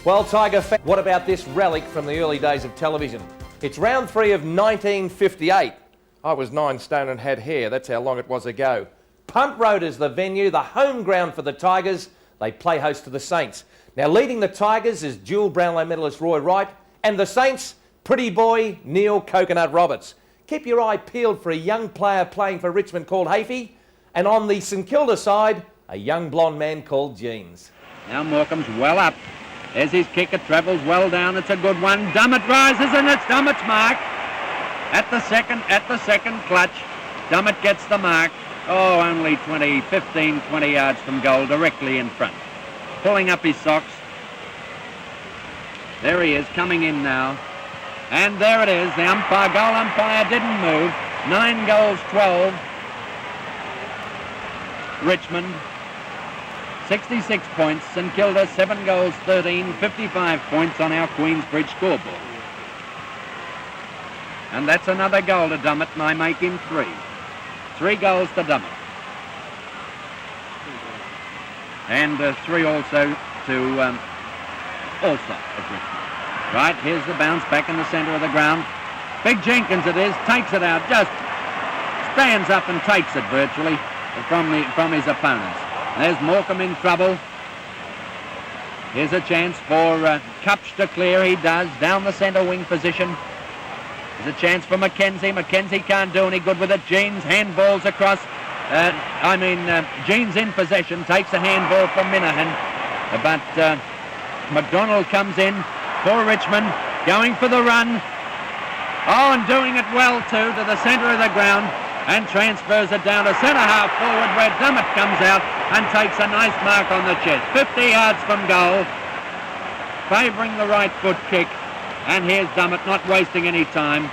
Well, Tiger fan, what about this relic from the early days of television? It's round 3 of 1958. I was 9 stone and had hair. That's how long it was ago. Punt Road is the venue, the home ground for the Tigers. They play host to the Saints. Now, leading the Tigers is dual Brownlow medalist Roy Wright, and the Saints, pretty boy Neil Coconut Roberts. Keep your eye peeled for a young player playing for Richmond called Hafey, and on the St Kilda side, a young blonde man called Jeans. Now Morecambe's well up. There's his kick, it travels well down, it's a good one. Dummett rises and it's Dummett's mark. At the second clutch, Dummett gets the mark. Oh, only 15, 20 yards from goal, directly in front. Pulling up his socks. There he is, coming in now. And there it is, the goal umpire didn't move. 9 goals, 12. Richmond, 66 points. St Kilda, 7 goals, 13, 55 points on our Queensbridge scoreboard. And that's another goal to Dummett, and I make him 3. 3 goals to Dummett. And 3 also to Allsop of Richmond. Right, here's the bounce back in the centre of the ground. Big Jenkins it is, takes it out, just stands up and takes it virtually from his opponents. There's Morecambe in trouble. Here's a chance for Cupch to clear, he does, down the centre wing position. There's a chance for Mackenzie. Mackenzie can't do any good with it. Jeans handballs across. Jeans in possession, takes a handball from Minahan. But McDonald comes in for Richmond, going for the run. Oh, and doing it well too, to the centre of the ground, and transfers it down to centre half forward where Dummett comes out and takes a nice mark on the chest. 50 yards from goal, favouring the right foot kick. And here's Dummett, not wasting any time.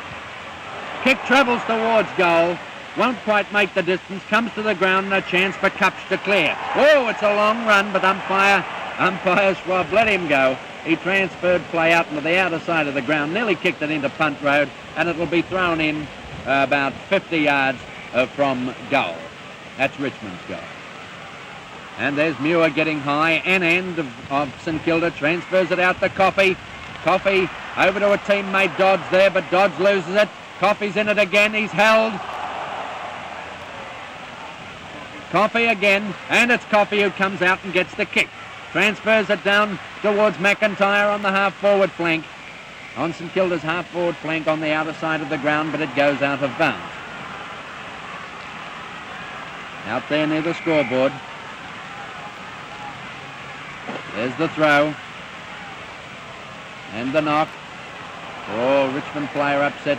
Kick travels towards goal, won't quite make the distance, comes to the ground, and a chance for Cupch to clear. Oh, it's a long run, but umpire Schwab let him go. He transferred play out into the outer side of the ground, nearly kicked it into Punt Road, and it'll be thrown in about 50 yards from goal. That's Richmond's goal. And there's Muir getting high, and end of St Kilda, transfers it out to Coffey. Coffey over to a teammate Dodds there, but Dodds loses it. Coffey's in it again, he's held. Coffey again, and it's Coffey who comes out and gets the kick. Transfers it down towards McIntyre on the half-forward flank. On St Kilda's half-forward flank on the outer side of the ground, but it goes out of bounds. Out there near the scoreboard. There's the throw. And the knock. Oh, Richmond player upset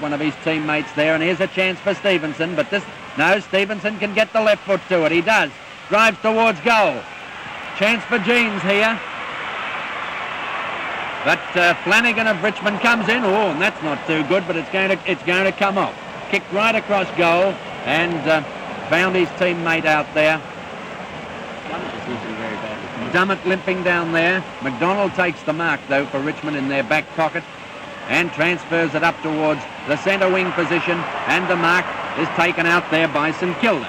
one of his teammates there, and here's a chance for Stevenson, but Stevenson can get the left foot to it. He does. Drives towards goal. Chance for Jeans here. But Flanagan of Richmond comes in. Oh, and that's not too good, but it's going to come off. Kicked right across goal and found his teammate out there. Dummett limping down there. McDonald takes the mark, though, for Richmond in their back pocket and transfers it up towards the centre wing position, and the mark is taken out there by St Kilda.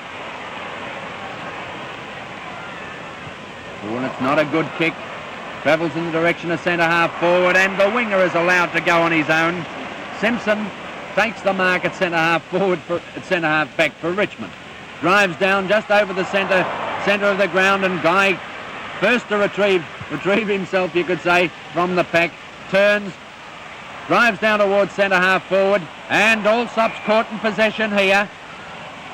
Oh, and it's not a good kick. Travels in the direction of centre half forward, and the winger is allowed to go on his own. Simpson takes the mark at centre half forward, at centre half back for Richmond. Drives down just over the centre of the ground, and Guy, first to retrieve himself, you could say, from the pack, turns, drives down towards centre half forward, and Allsop's caught in possession here.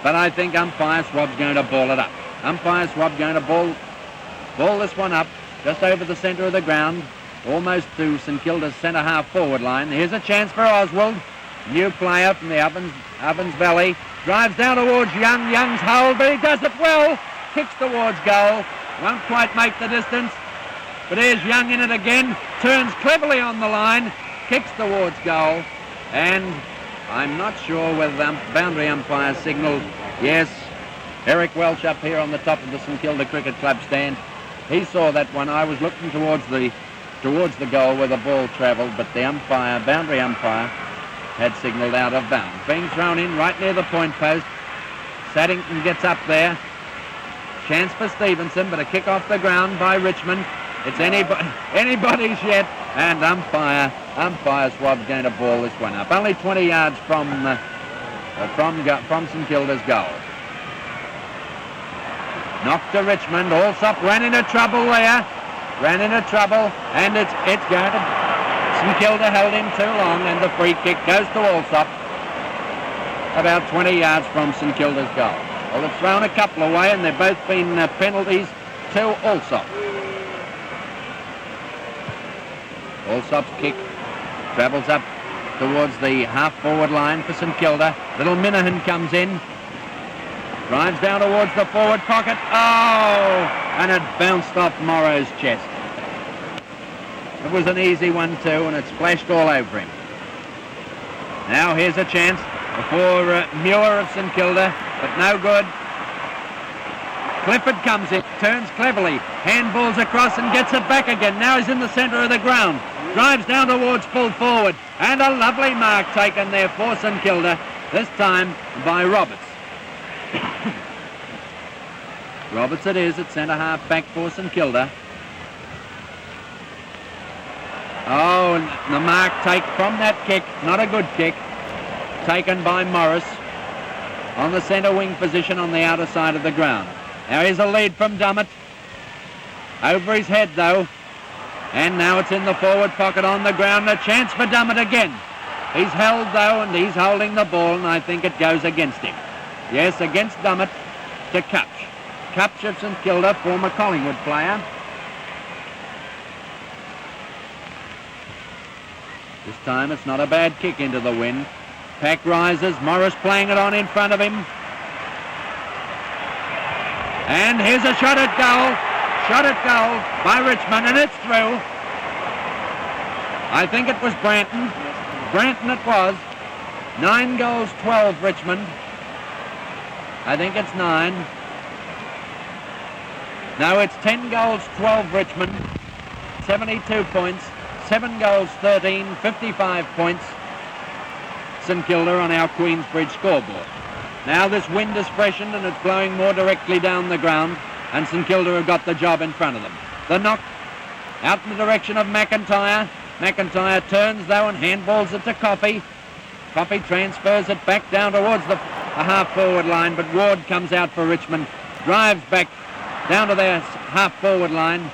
But I think umpire Schwab's going to ball it up. Umpire Schwab going to ball this one up just over the centre of the ground, almost to St Kilda's centre half forward line. Here's a chance for Oswald, new player from the Ovens Valley. Drives down towards Young. Young's hold, but he does it well. Kicks towards goal. Won't quite make the distance. But here's Young in it again. Turns cleverly on the line. Kicks towards goal. And I'm not sure whether the boundary umpire signalled. Yes, Eric Welch up here on the top of the St Kilda Cricket Club stand. He saw that one. I was looking towards the goal where the ball travelled, but the boundary umpire, had signalled out of bounds. Being thrown in right near the point post. Saddington gets up there. Chance for Stevenson, but a kick off the ground by Richmond. It's anybody's yet. And umpire Swab's going to ball this one up. Only 20 yards from St Kilda's goal. Knocked to Richmond. Allsop ran into trouble there. And it's going to... St Kilda held him too long, and the free kick goes to Allsop. About 20 yards from St Kilda's goal. Well, they've thrown a couple away, and they've both been penalties to Allsop. Allsop's kick travels up towards the half-forward line for St Kilda. Little Minahan comes in. Drives down towards the forward pocket. Oh! And it bounced off Morrow's chest. It was an easy one too, and it splashed all over him. Now here's a chance for Muir of St Kilda, but no good. Clifford comes in, turns cleverly, handballs across and gets it back again. Now he's in the centre of the ground. Drives down towards full forward, and a lovely mark taken there for St Kilda, this time by Roberts. Roberts it is at centre half back for St Kilda. Oh, and the mark take from that kick, not a good kick, taken by Morris on the centre wing position on the outer side of the ground. Now here's a lead from Dummett. Over his head though. And now it's in the forward pocket on the ground. A chance for Dummett again. He's held though, and he's holding the ball, and I think it goes against him. Yes, against Dummett to Cupch. Cupch of St Kilda, former Collingwood player. This time it's not a bad kick into the wind. Pack rises, Morris playing it on in front of him. And here's a shot at goal by Richmond, and it's through. I think it was Branton. Branton it was. 9 goals, 12 Richmond. I think it's 9. No, it's 10 goals, 12 Richmond. 72 points. 7 goals, 13, 55 points. St Kilda on our Queensbridge scoreboard. Now this wind has freshened and it's blowing more directly down the ground, and St Kilda have got the job in front of them. The knock out in the direction of McIntyre. McIntyre turns though and handballs it to Coffey. Coffey transfers it back down towards the half-forward line, but Ward comes out for Richmond. Drives back down to their half-forward line.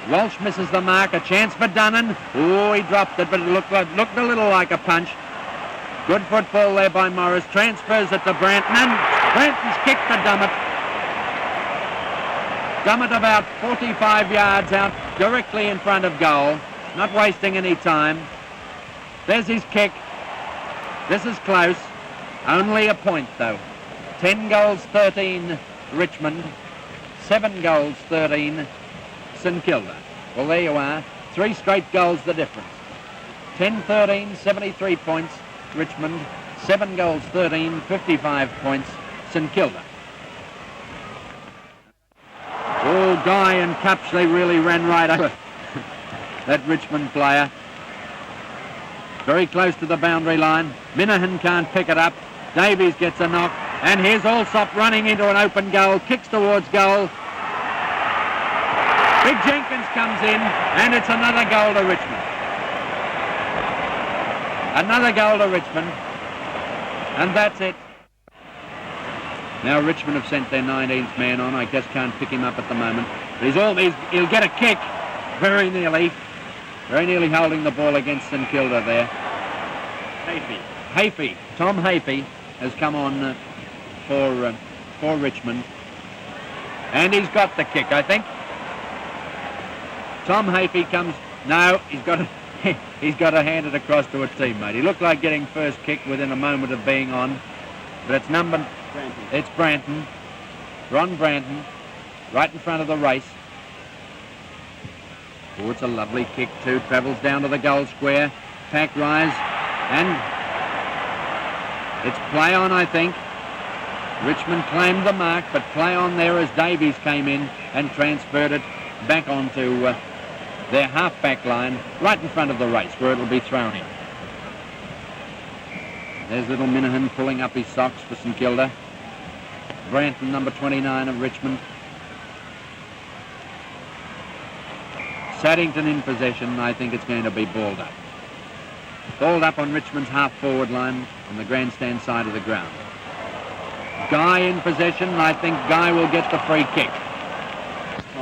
Walsh misses the mark. A chance for Dunnan. Oh, he dropped it, but it looked a little like a punch. Good football there by Morris. Transfers it to Branton, and Branton's kick to Dummett. Dummett about 45 yards out, directly in front of goal. Not wasting any time. There's his kick. This is close. Only a point, though. 10 goals, 13 Richmond. 7 goals, 13 St Kilda. Well, there you are. 3 straight goals the difference. 10-13, 73 points Richmond. 7 goals, 13, 55 points St Kilda. Oh, Guy and Cupch, they really ran right over that Richmond player. Very close to the boundary line. Minahan can't pick it up. Davies gets a knock. And here's Allsop running into an open goal. Kicks towards goal. Big Jenkins comes in, and it's another goal to Richmond. Another goal to Richmond. And that's it. Now Richmond have sent their 19th man on. I just can't pick him up at the moment. But he'll get a kick. Very nearly holding the ball against St Kilda there. Hafey. Tom Hafey has come on for Richmond. And he's got the kick, I think. Tom Hafey comes... No, he's got to hand it across to a teammate. He looked like getting first kick within a moment of being on. But it's Branton. Ron Branton, right in front of the race. Oh, it's a lovely kick too. Travels down to the goal square. Pack rise. And it's play on, I think. Richmond claimed the mark, but play on there as Davies came in and transferred it back onto their half-back line, right in front of the race, where it'll be thrown in. There's little Minahan pulling up his socks for St Kilda. Branton, number 29 of Richmond. Saddington in possession. I think it's going to be balled up. Balled up on Richmond's half-forward line on the grandstand side of the ground. Guy in possession. I think Guy will get the free kick.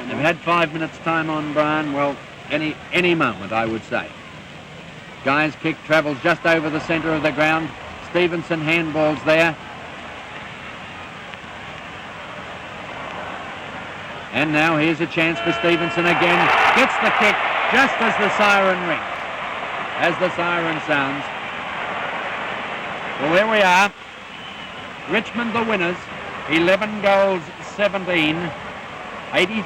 They've had 5 minutes time on, Brian. Well, any moment, I would say. Guy's kick travels just over the centre of the ground. Stevenson handballs there. And now here's a chance for Stevenson again. Gets the kick just as the siren rings. As the siren sounds. Well, there we are. Richmond the winners. 11 goals, 17. 80.